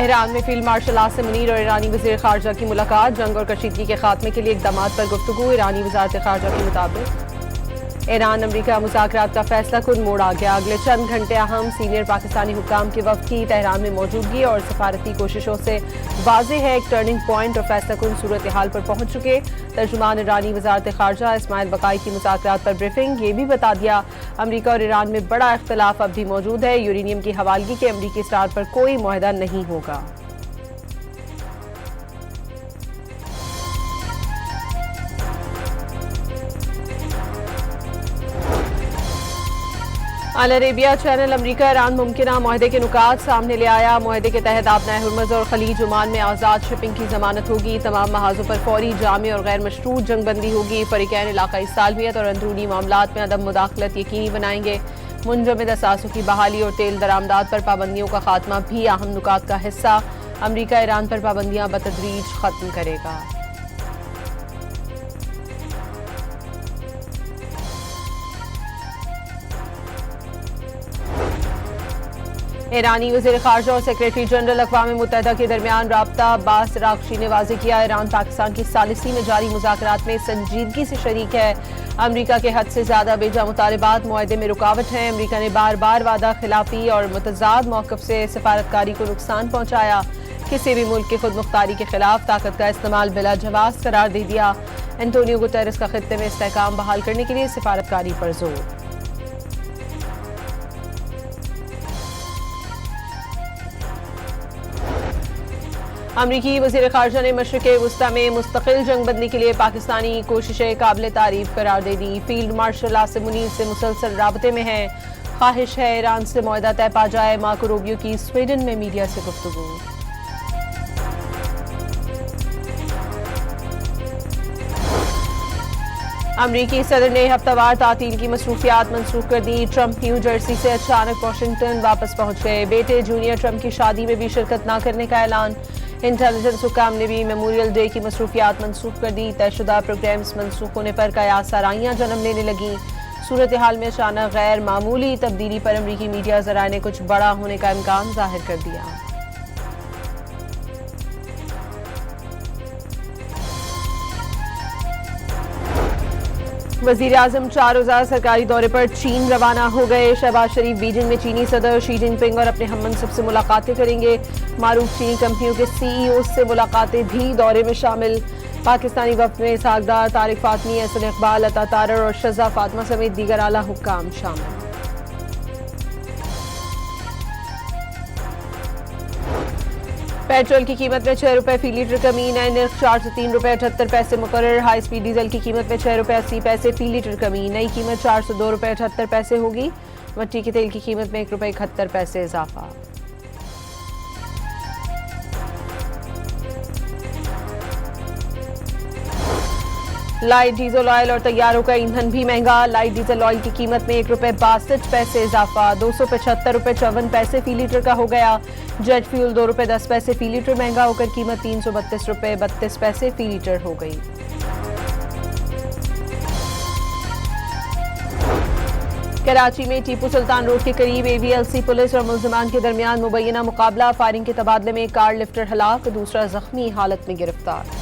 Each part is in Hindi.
तेहरान में फील्ड मार्शल आसिम मुनीर और ईरानी वज़ीर ख़ारजा की मुलाकात। जंग और कशीदगी के खात्मे के लिए इक़दामात पर गुफ्तगू। ईरानी वज़ारत ख़ारजा के मुताबिक ईरान अमरीका मुज़ाकरात का फैसला खुद मोड़ आ गया। अगले चंद घंटे अहम सीनियर पाकिस्तानी हुक्काम के वफ़द की तेहरान में मौजूदगी और सफारती कोशिशों से वाज़ेह है एक टर्निंग पॉइंट और फैसला कुन सूरत हाल पर पहुंच चुके। तर्जुमान ईरानी वज़ारत ख़ारजा इस्माइल बकाई की मुज़ाकरात पर ब्रीफिंग। ये भी बता दिया अमरीका और ईरान में बड़ा इख्तलाफ अब भी मौजूद है। यूरेनियम की हवालगी के अमरीकी स्टार पर कोई मुआहदा नहीं होगा। अल अरेबिया चैनल अमरीका ईरान मुमकिना मुआहदे के नुकात सामने ले आया। मुआहदे के तहत आपना हुर्मुज़ और खलीज ओमान में आज़ाद शिपिंग की जमानत होगी। तमाम महाजों पर फौरी जामे और गैर मशरूत जंगबंदी होगी। फरीकैन इलाकाई सालमियत और अंदरूनी मामलात में अदम मुदाखलत यकीनी बनाएंगे। मुंजमद असासों की बहाली और तेल दरामदात पर पाबंदियों का खात्मा भी अहम नुकात का हिस्सा। अमरीका ईरान पर पाबंदियां बतदरीज खत्म करेगा। ईरानी वज़ीर ख़ारजा और सेक्रेटरी जनरल अक़वाम मुत्तहिदा के दरमियान राब्ता। अब्बास राग़ची ने वाज़ेह किया ईरान पाकिस्तान की सालिसी में जारी मुज़ाकरात में संजीदगी से शरीक है। अमरीका के हद से ज़्यादा बेजा मुतालबात मुआहदे में रुकावट हैं। अमरीका ने बार बार वादा खिलाफी और मुतज़ाद मौक़िफ़ से सफारतकारी को नुकसान पहुँचाया। किसी भी मुल्क की खुद मुख्तारी के खिलाफ ताकत का इस्तेमाल बिला जवाज़ करार दे दिया। एंटोनियो गुतेरेस का खित्ते में इस्तेहकाम बहाल करने के लिए सफारतकारी पर जोर। अमरीकी वज़ीर ख़ारजा ने मशरिक़ वुस्ता में मुस्तक़िल जंगबंदी के लिए पाकिस्तानी कोशिशें काबिल तारीफ़ करार दे दी। फील्ड मार्शल आसिम मुनीर से मुसलसल राबते में है। ख्वाहिश है ईरान से मुआहदा तय पा जाए। मार्को रूबियो की स्वीडन में मीडिया से गुफ्तगू। अमरीकी सदर ने हफ्तावार तातील की मसरूफियात मनसूख कर दी। ट्रंप न्यू जर्सी से अचानक वाशिंगटन वापस पहुंच गए। बेटे जूनियर ट्रंप की शादी में भी शिरकत न करने का ऐलान। इंटेलिजेंस हुक्काम ने भी मेमोरियल डे की मसरूफियात मनसूख कर दी। तयशुदा प्रोग्राम्स मनसूख होने पर कयास आराइयां जन्म लेने लगी। सूरत हाल में अचानक गैर मामूली तब्दीली पर अमरीकी मीडिया ज़राए ने कुछ बड़ा होने का इम्कान जाहिर कर दिया। वज़ीर आज़म 4 रोज़ा सरकारी दौरे पर चीन रवाना हो गए। शहबाज शरीफ बीजिंग में चीनी सदर शी जिनपिंग और अपने हममनसब से मुलाकातें करेंगे। मारूफ चीनी कंपनियों के CEO से मुलाकातें भी दौरे में शामिल। पाकिस्तानी वफ़द में इसहाक़ तारिक फातमी, एहसन इकबाल, अता तारर और शज़ा फातिमा समेत दीगर आला हुक्काम शामिल। पेट्रोल की कीमत में 6 रुपये फी लीटर कमी। नए निर्ख 403 रुपये 78 पैसे मुकर्रर। हाई स्पीड डीजल की कीमत में 6 रुपये 80 पैसे फी लीटर कमी। नई कीमत 402 रुपये 78 पैसे होगी। मट्टी के तेल की कीमत में 1 रुपये 71 पैसे इजाफा। लाइट डीजल ऑयल और तैयारों का ईंधन भी महंगा। लाइट डीजल ऑयल की कीमत में 1 रुपये 62 पैसे इजाफा। 275 रुपये 54 पैसे फी लीटर का हो गया। जेट फ्यूल 2 रुपये 10 पैसे फी लीटर महंगा होकर कीमत 332 रुपये 32 पैसे फी लीटर हो गई। कराची में टीपू सुल्तान रोड के करीब AVLC पुलिस और मुल्जिमान के दरमियान मुबैना मुकाबला। फायरिंग के तबादले में कार लिफ्टर हलाक, दूसरा जख्मी हालत में गिरफ्तार।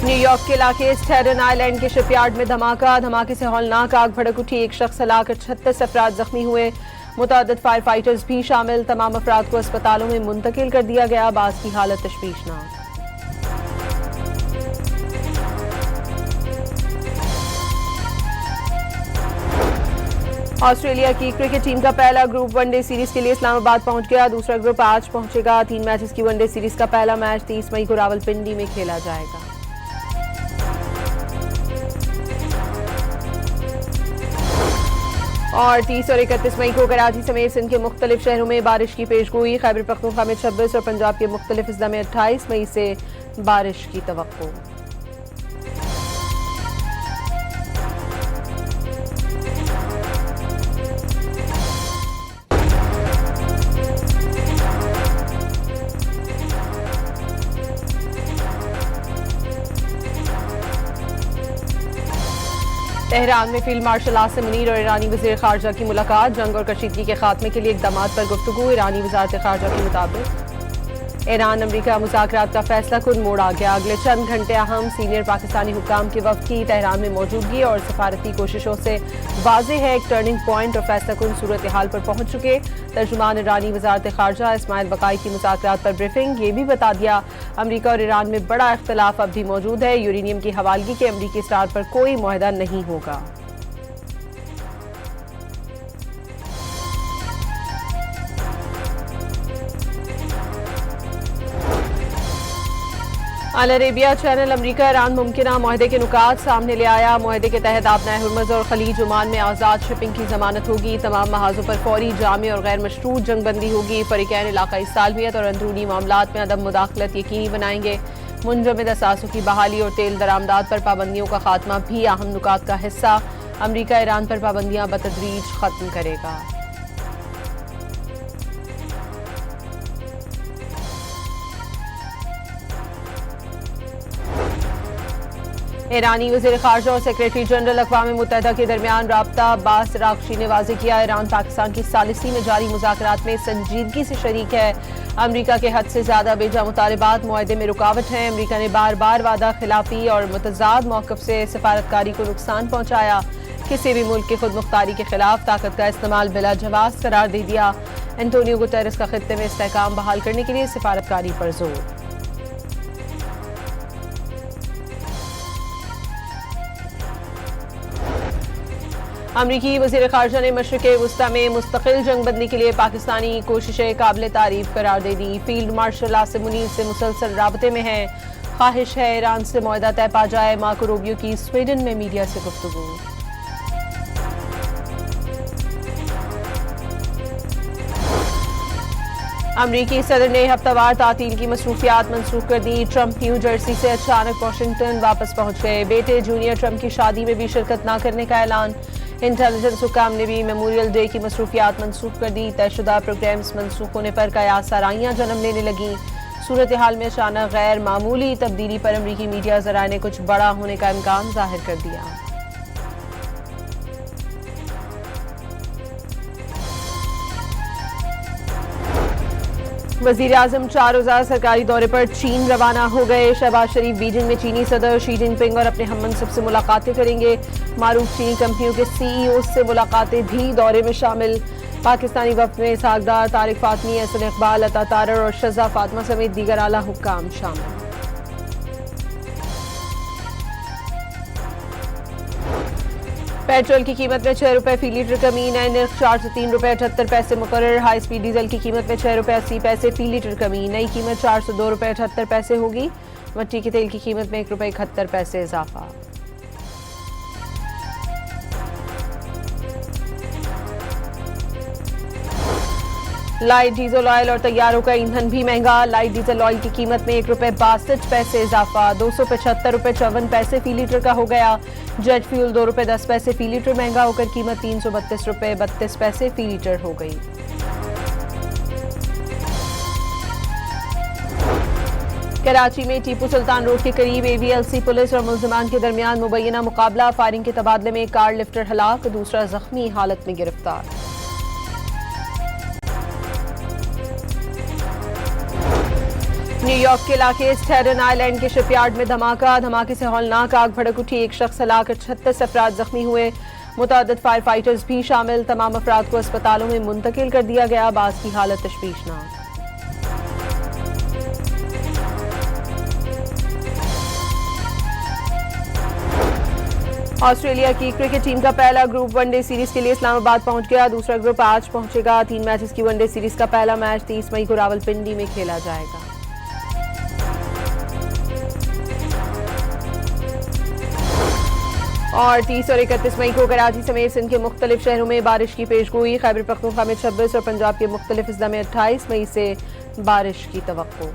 न्यूयॉर्क के इलाके स्टेटन आइलैंड के शिपयार्ड में धमाके से हौलनाक आग भड़क उठी। एक शख्स हलाक, 36 अफराद जख्मी हुए। मुतअद्दिद फायर फाइटर्स भी शामिल। तमाम अफराद को अस्पतालों में मुंतकिल कर दिया गया। बास की हालत तशवीशनाक। ऑस्ट्रेलिया की क्रिकेट टीम का पहला ग्रुप वनडे सीरीज के लिए इस्लामाबाद पहुंच गया। दूसरा ग्रुप आज पहुंचेगा। 3 मैचेस की वनडे सीरीज का पहला मैच 30 मई को रावलपिंडी में खेला जाएगा। और 30 और 31 मई को कराची समेत सिंध के मुख्तलिफ शहरों में बारिश की पेशगोई। खैबर पख्तूनख्वा में 26 और पंजाब के मुख्तलिफ अजला में 28 मई से बारिश की तवक्को। तेहरान में फील्ड मार्शल आसिम मुनीर और ईरानी वज़ीर खारजा की मुलाकात, जंग और कशीदगी के खात्मे के लिए इक़दाम पर गुफ्तगू। ईरानी वज़ारत खारजा के मुताबिक ईरान अमरीका मुज़ाकरात का फैसला खुद मोड़ आ गया। अगले चंद घंटे अहम सीनियर पाकिस्तानी हुक्काम के वफ़द की तेहरान में मौजूदगी और सफारती कोशिशों से वाज़ेह है एक टर्निंग पॉइंट और फैसला कुन सूरत हाल पर पहुंच चुके। तर्जुमान ईरानी वज़ारत खारजा इस्माइल बकाई की मुज़ाकरात पर ब्रीफिंग, ये भी बता दिया अमरीका और ईरान में बड़ा इख्तलाफ अब भी मौजूद है। यूरेनियम की हवालगी के अमरीकी स्टार पर कोई मुआहदा नहीं होगा। अल अरेबिया चैनल अमरीका ईरान मुमकिना मुआहदे के नुकात सामने ले आया। मुआहदे के तहत आपना हुर्मुज़ और खलीज ओमान में आज़ाद शिपिंग की जमानत होगी। तमाम महाजों पर फौरी, जामे और गैर मशरूत जंगबंदी होगी। फरीकैन इलाकाई सालमियत और अंदरूनी मामलात में अदम मुदाखलत यकीनी बनाएंगे। मुंजमद असासों की बहाली और तेल दरामदात पर पाबंदियों का खात्मा भी अहम नुकात का हिस्सा। अमरीका ईरान पर पाबंदियां बतदरीज खत्म करेगा। ईरानी वज़ीर खारजा और सेक्रेटरी जनरल अक़वाम मुत्तहिदा के दरमियान राब्ता। अब्बास रागची ने वाज़ेह किया ईरान पाकिस्तान की सालिसी में जारी मुज़ाकरात में संजीदगी से शरीक है। अमरीका के हद से ज़्यादा बेजा मुतालबात मुआहदे में रुकावट हैं। अमरीका ने बार बार वादा खिलाफी और मुतज़ाद मौक़िफ़ से सफारतकारी को नुकसान पहुँचाया। किसी भी मुल्क की खुद मुख्तारी के खिलाफ ताकत का इस्तेमाल बिला जवाज़ करार दे दिया। एंटोनियो गुतेरेस का खित्ते में इस्तेहकाम बहाल करने के लिए सफारतकारी पर जोर। अमरीकी वज़ीर खारजा ने मशरिक़ वुस्ता में मुस्तकिल जंगबंदी के लिए पाकिस्तानी कोशिशें काबिल तारीफ करार दे दी। फील्ड मार्शल आसिम मुनीर से मुसलसल राबते में है। ख्वाहिश है ईरान से मुआहदा तय पा जाए। मार्को रूबियो की स्वीडन में मीडिया से गुफ्तगू। अमरीकी सदर ने हफ्तावार तातील की मसरूफियात मनसूख कर दी। ट्रंप न्यू जर्सी से अचानक वाशिंगटन वापस पहुंच गए। बेटे जूनियर ट्रंप की शादी में भी शिरकत न करने का ऐलान। इंटेलिजेंस हुक्काम ने भी मेमोरियल डे की मसरूफियात मनसूख कर दी। तयशुदा प्रोग्राम्स मनसूख होने पर कयास आराइयां जन्म लेने लगी। सूरत हाल में अचानक गैर मामूली तब्दीली पर अमरीकी मीडिया ज़राए ने कुछ बड़ा होने का इम्कान जाहिर कर दिया। वज़ीर आज़म 4 रोज़ा सरकारी दौरे पर चीन रवाना हो गए। शहबाज शरीफ बीजिंग में चीनी सदर शी जिनपिंग और अपने हममनसब से मुलाकातें करेंगे। मारूफ चीनी कंपनियों के CEO से मुलाकातें भी दौरे में शामिल। पाकिस्तानी वफ़द में सागदार, तारिक फातमी, एहसन इकबाल, अता तारर और शज़ा फातिमा समेत दीगर आला हुक्काम शामिल। पेट्रोल की कीमत में 6 रुपये फी लीटर कमी। नए निर्ख 403 रुपये 78 पैसे मुकर्रर। हाई स्पीड डीजल की कीमत में 6 रुपये 80 पैसे फी लीटर कमी। नई कीमत 402 रुपये 78 पैसे होगी। मट्टी के तेल की कीमत में 1 रुपये 71 पैसे इजाफा। लाइट डीजल ऑयल और तैयारों का ईंधन भी महंगा। लाइट डीजल ऑयल की कीमत में 1 रुपये 62 पैसे इजाफा। 275 रुपये 54 पैसे फी लीटर का हो गया। जेट फ्यूल 2 रुपये 10 पैसे फी लीटर महंगा होकर कीमत 332 रुपये 32 पैसे फी लीटर हो गई। कराची में टीपू सुल्तान रोड के करीब AVLC पुलिस और मुल्जिमान के दरमियान मुबैना मुकाबला। फायरिंग के तबादले में कार लिफ्टर हलाक, दूसरा जख्मी हालत में गिरफ्तार। न्यूयॉर्क के इलाके स्टेटन आइलैंड के शिपयार्ड में धमाके से हौलनाक आग भड़क उठी। एक शख्स हलाक, 36 अफराद जख्मी हुए। मुतअद्दिद फायर फाइटर्स भी शामिल। तमाम अफराद को अस्पतालों में मुंतकिल कर दिया गया। बास की हालत तशवीशनाक। ऑस्ट्रेलिया की क्रिकेट टीम का पहला ग्रुप वनडे सीरीज के लिए इस्लामाबाद पहुंच गया। दूसरा ग्रुप आज पहुंचेगा। 3 मैचेस की वनडे सीरीज का पहला मैच 30 मई को रावलपिंडी में खेला जाएगा। और 30 और 31 मई को कराची समेत सिंध के मुख्तलिफ शहरों में बारिश की पेशगोई। खैबर पख्तूनख्वा में 26 और पंजाब के मुख्तलिफ अजला में 28 मई से बारिश की तवक्को।